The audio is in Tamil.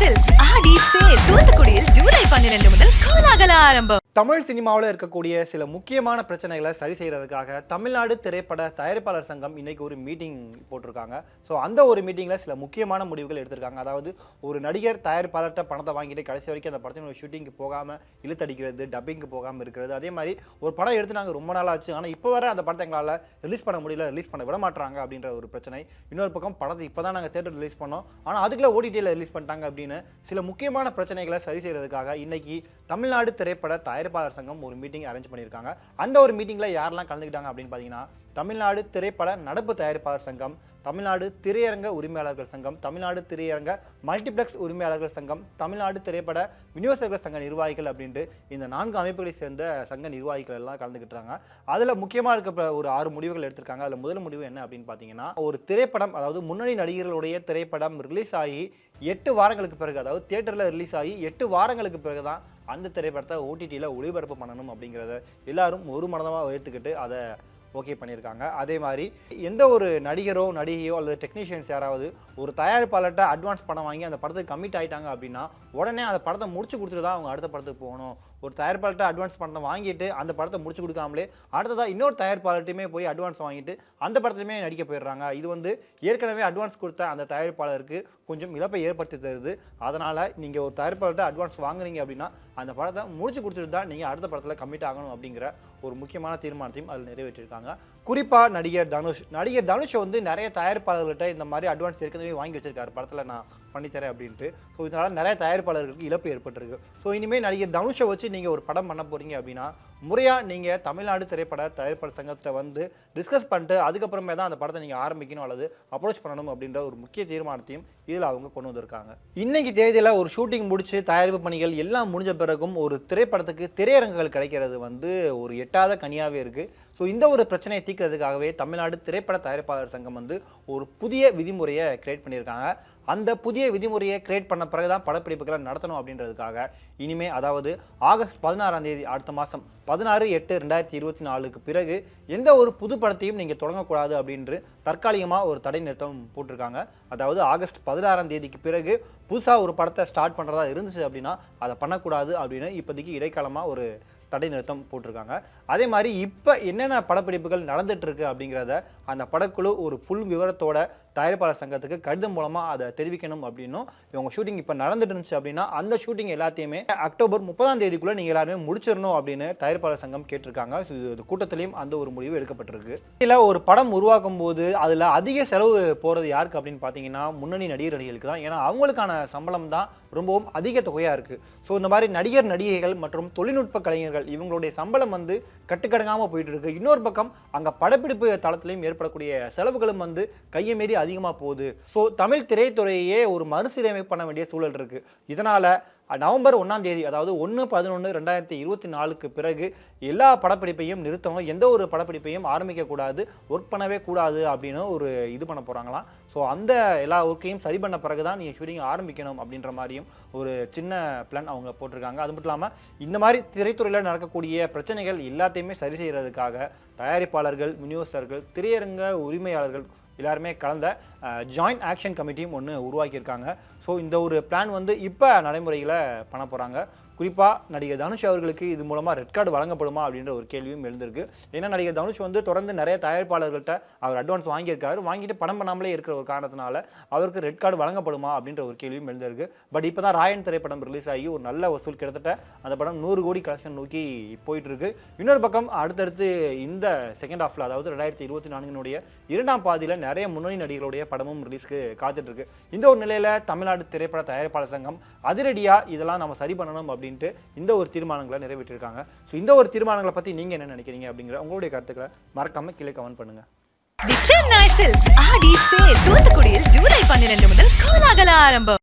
சில்க்ஸ் ஆடி சேல் தூத்துக்குடியில் ஜூலை 12 முதல் கோலாகல ஆரம்பம். தமிழ் சினிமாவில் இருக்கக்கூடிய சில முக்கியமான பிரச்சனைகளை சரி செய்யறதுக்காக தமிழ்நாடு திரைப்பட தயாரிப்பாளர் சங்கம் இன்னைக்கு ஒரு மீட்டிங் போட்டிருக்காங்க. ஸோ அந்த ஒரு மீட்டிங்கில் சில முக்கியமான முடிவுகள் எடுத்திருக்காங்க. அதாவது ஒரு நடிகர் தயாரிப்பாளர்கிட்ட பணத்தை வாங்கிட்டு கடைசி வரைக்கும் அந்த படத்தினோட ஷூட்டிங்கு போகாமல் இழுத்தடிக்கிறது, டப்பிங்கு போகாமல் இருக்கிறது. அதே மாதிரி ஒரு படம் எடுத்து நாங்கள் ரொம்ப நாள் ஆச்சு, ஆனால் இப்போ வர அந்த படத்தை எங்களால் ரிலீஸ் பண்ண முடியல, ரிலீஸ் பண்ண விட மாட்டாங்க அப்படின்ற ஒரு பிரச்சனை. இன்னொரு பக்கம் படத்தை இப்போ தான் நாங்கள் தேட்டர் ரிலீஸ் பண்ணோம், ஆனால் அதுக்குள்ள ஓடிடியில் ரிலீஸ் பண்ணிட்டாங்க அப்படின்னு சில முக்கியமான பிரச்சனைகளை சரி செய்யறதுக்காக இன்னைக்கு தமிழ்நாடு திரைப்பட தயாரிப்பாளர் சங்கம் ஒரு மீட்டிங் அரேஞ்ச் பண்ணியிருக்காங்க. அந்த ஒரு மீட்டிங்கில் யாரெல்லாம் கலந்துக்கிட்டாங்க அப்படின்னு பார்த்தீங்கன்னா, தமிழ்நாடு திரைப்பட நடப்பு தயாரிப்பாளர் சங்கம், தமிழ்நாடு திரையரங்க உரிமையாளர்கள் சங்கம், தமிழ்நாடு திரையரங்க மல்டிப்ளெக்ஸ் உரிமையாளர்கள் சங்கம், தமிழ்நாடு திரைப்பட விநியோகஸ்தர்கள் சங்க நிர்வாகிகள் அப்படின்ட்டு இந்த 4 அமைப்புகளை சேர்ந்த சங்க நிர்வாகிகள் எல்லாம் கலந்துக்கிட்டாங்க. அதில் முக்கியமாக இருக்க ஒரு 6 முடிவுகள் எடுத்திருக்காங்க. அதில் முதல் முடிவு என்ன அப்படின்னு பார்த்தீங்கன்னா, ஒரு திரைப்படம், அதாவது முன்னணி நடிகர்களுடைய திரைப்படம் ரிலீஸ் ஆகி 8 வாரங்களுக்கு பிறகு, அதாவது தியேட்டரில் ரிலீஸ் ஆகி 8 வாரங்களுக்கு பிறகு தான் அந்த திரைப்படத்தை ஓடிடியில் ஒளிபரப்பு பண்ணணும் அப்படிங்கிறத எல்லாரும் ஒரு மனதமாக ஏற்றுக்கிட்டு அதை ஓகே பண்ணியிருக்காங்க. அதே மாதிரி எந்த ஒரு நடிகரோ நடிகையோ அல்லது டெக்னீஷியன்ஸ் யாராவது ஒரு தயாரிப்பாளர்கிட்ட அட்வான்ஸ் பணம் வாங்கி அந்த படத்துக்கு கமிட் ஆகிட்டாங்க அப்படின்னா உடனே அந்த படத்தை முடிச்சு கொடுத்துட்டு தான் அவங்க அடுத்த படத்துக்கு போகணும். ஒரு தயாரிப்பாளர்கிட்ட அட்வான்ஸ் பணத்தை வாங்கிட்டு அந்த படத்தை முடிச்சு கொடுக்காமலே அடுத்ததாக இன்னொரு தயாரிப்பாளர்கிட்டையுமே போய் அட்வான்ஸ் வாங்கிட்டு அந்த படத்துலையுமே நடிக்க போயிடுறாங்க. இது ஏற்கனவே அட்வான்ஸ் கொடுத்த அந்த தயாரிப்பாளருக்கு கொஞ்சம் இழப்பை ஏற்படுத்தி தருது. அதனால் நீங்கள் ஒரு தயாரிப்பாளர்கிட்ட அட்வான்ஸ் வாங்குறீங்க அப்படின்னா அந்த படத்தை முடிச்சு கொடுத்துட்டு தான் நீங்கள் அடுத்த படத்தில் கமிட் ஆகணும் அப்படிங்கிற ஒரு முக்கியமான தீர்மானத்தையும் அதில் நிறைவேற்றிருக்காங்க. குறிப்பாக நடிகர் தனுஷ் நிறைய தயாரிப்பாளர்கள்ட்ட இந்த மாதிரி அட்வான்ஸ் ஏற்கனவே வாங்கி வச்சிருக்காரு, படத்தில் நான் பண்ணித்தரேன் அப்படின்ட்டு. ஸோ இதனால் நிறைய தயாரிப்பாளர்களுக்கு இழப்பு ஏற்பட்டிருக்கு. ஸோ இனிமேல் நடிகர் தனுஷை வச்சு நீங்கள் ஒரு படம் பண்ண போகிறீங்க அப்படின்னா முறையாக நீங்கள் தமிழ்நாடு திரைப்பட தயாரிப்பாளர் சங்கத்தை வந்து டிஸ்கஸ் பண்ணிட்டு அதுக்கப்புறமே தான் அந்த படத்தை நீங்கள் ஆரம்பிக்கணும் அல்லது அப்ரோச் பண்ணணும் அப்படின்ற ஒரு முக்கிய தீர்மானத்தையும் இதில் அவங்க கொண்டு வந்திருக்காங்க. இன்னைக்கு தேதியில் ஒரு ஷூட்டிங் முடிச்சு தயாரிப்பு பணிகள் எல்லாம் முடிஞ்ச பிறகும் ஒரு திரைப்படத்துக்கு திரையரங்குகள் கிடைக்கிறது ஒரு எட்டாத கனியாகவே இருக்குது. ஸோ இந்த ஒரு பிரச்சனையை தீர்க்கிறதுக்காகவே தமிழ்நாடு திரைப்பட தயாரிப்பாளர் சங்கம் ஒரு புதிய விதிமுறையை கிரியேட் பண்ணியிருக்காங்க. அந்த புதிய விதிமுறையை கிரியேட் பண்ண பிறகு தான் படப்பிடிப்புகளை நடத்தணும் அப்படின்றதுக்காக இனிமே, அதாவது ஆகஸ்ட் 16ஆம் தேதி அடுத்த மாதம் 16/8/2024 பிறகு எந்த ஒரு புது படத்தையும் நீங்கள் தொடங்கக்கூடாது அப்படின்று தற்காலிகமாக ஒரு தடை நிறுத்தம் போட்டிருக்காங்க. அதாவது ஆகஸ்ட் 16ஆம் தேதிக்கு பிறகு புதுசாக ஒரு படத்தை ஸ்டார்ட் பண்ணுறதா இருந்துச்சு அப்படின்னா அதை பண்ணக்கூடாது அப்படின்னு இப்போதைக்கு இடைக்காலமாக ஒரு தடை நிறுத்தம் போட்டிருக்காங்க. அதே மாதிரி இப்போ என்னென்ன படப்பிடிப்புகள் நடந்துட்டு இருக்கு அப்படிங்கிறத அந்த படக்குழு ஒரு புல் விவரத்தோட தயாரிப்பாளர் சங்கத்துக்கு கடிதம் மூலமாக அதை தெரிவிக்கணும் அப்படின்னும், இவங்க ஷூட்டிங் இப்போ நடந்துட்டு இருந்துச்சு அப்படின்னா அந்த ஷூட்டிங் எல்லாத்தையுமே அக்டோபர் 30ஆம் தேதிக்குள்ளே நீங்கள் எல்லாருமே முடிச்சிடணும் அப்படின்னு தயாரிப்பாளர் சங்கம் கேட்டிருக்காங்க. ஸோ இது கூட்டத்திலையும் அந்த ஒரு முடிவு எடுக்கப்பட்டிருக்கு. இதில் ஒரு படம் உருவாக்கும் போது அதில் அதிக செலவு போகிறது யாருக்கு அப்படின்னு பார்த்தீங்கன்னா முன்னணி நடிகர்களுக்கு தான். ஏன்னா அவங்களுக்கான சம்பளம் தான் ரொம்பவும் அதிக தொகையாக இருக்குது. ஸோ இந்த மாதிரி நடிகைகள் மற்றும் தொழில்நுட்ப கலைஞர்கள் இவங்களுடைய சம்பளம் கட்டுக்கடங்காமல் போயிட்டு இருக்கு. இன்னொரு பக்கம் அங்கே படப்பிடிப்பு தளத்திலையும் ஏற்படக்கூடிய செலவுகளும் கையை மீறி அதிகமாக போகுது. ஸோ தமிழ் திரைத்துறையே ஒரு மறுசீரமைப்பு பண்ண வேண்டிய சூழல் இருக்குது. இதனால் நவம்பர் 1ஆம் தேதி, அதாவது 1/11/2024 பிறகு எல்லா படப்பிடிப்பையும் நிறுத்தணும், எந்த ஒரு படப்பிடிப்பையும் ஆரம்பிக்கக்கூடாது, ஒர்க் பண்ணவே கூடாது அப்படின்னு ஒரு இது பண்ண போகிறாங்களாம். ஸோ அந்த எல்லா ஒர்க்கையும் சரி பண்ண பிறகு தான் நீங்கள் ஷூட்டிங் ஆரம்பிக்கணும் அப்படின்ற மாதிரியும் ஒரு சின்ன பிளான் அவங்க போட்டிருக்காங்க. அது மட்டும் இல்லாமல் இந்த மாதிரி திரைத்துறையில் நடக்கக்கூடிய பிரச்சனைகள் எல்லாத்தையுமே சரி செய்கிறதுக்காக தயாரிப்பாளர்கள், விநியோகஸ்தர்கள், திரையரங்க உரிமையாளர்கள் எல்லாருமே கலந்த ஜாயிண்ட் ஆக்ஷன் கமிட்டியும் ஒன்று உருவாக்கியிருக்காங்க. ஸோ இந்த ஒரு பிளான் இப்போ நடைமுறையில் பண்ண போகிறாங்க. குறிப்பாக நடிகர் தனுஷ் அவர்களுக்கு இது மூலமாக ரெட் கார்டு வழங்கப்படுமா அப்படின்ற ஒரு கேள்வியும் எழுந்திருக்கு. ஏன்னா நடிகர் தனுஷ் தொடர்ந்து நிறைய தயாரிப்பாளர்கள்ட்ட அவர் அட்வான்ஸ் வாங்கியிருக்காரு, வாங்கிட்டு படம் பண்ணாமலே இருக்கிற ஒரு காரணத்தினால அவருக்கு ரெட் கார்டு வழங்கப்படுமா அப்படின்ற ஒரு கேள்வியும் எழுந்திருக்கு. பட் இப்போ தான் ராயன் திரைப்படம் ரிலீஸ் ஆகி ஒரு நல்ல வசூல், கிட்டத்தட்ட அந்த படம் 100 கோடி கலெக்ஷன் நோக்கி போயிட்டு இருக்கு. இன்னொரு பக்கம் அடுத்தடுத்து இந்த செகண்ட் ஹாஃபில், அதாவது 2024 2ஆம் பாதியில் நிறைய முன்னணி நடிகர்களுடைய படமும் ரிலீஸ்க்கு காத்துட்டு இருக்கு. இந்த ஒரு நிலையில் தமிழ்நாடு திரைப்பட தயாரிப்பாளர் சங்கம் அதிரடியாக இதெல்லாம் நம்ம சரி பண்ணணும் அப்படின்னு இந்த ஒரு தீர்மானங்களை நிறைவேற்றிருக்காங்க. ஸோ இந்த ஒரு தீர்மானங்களை பற்றி நீங்கள் என்ன நினைக்கிறீங்க அப்படிங்கிற உங்களுடைய கருத்துக்களை மறக்காம கீழே கமெண்ட் பண்ணுங்க. சென்னை சில்க்ஸ் ஆடி சேல் தூத்துக்குடியில் ஜூலை 12 முதல் கோலாகல ஆரம்பம்.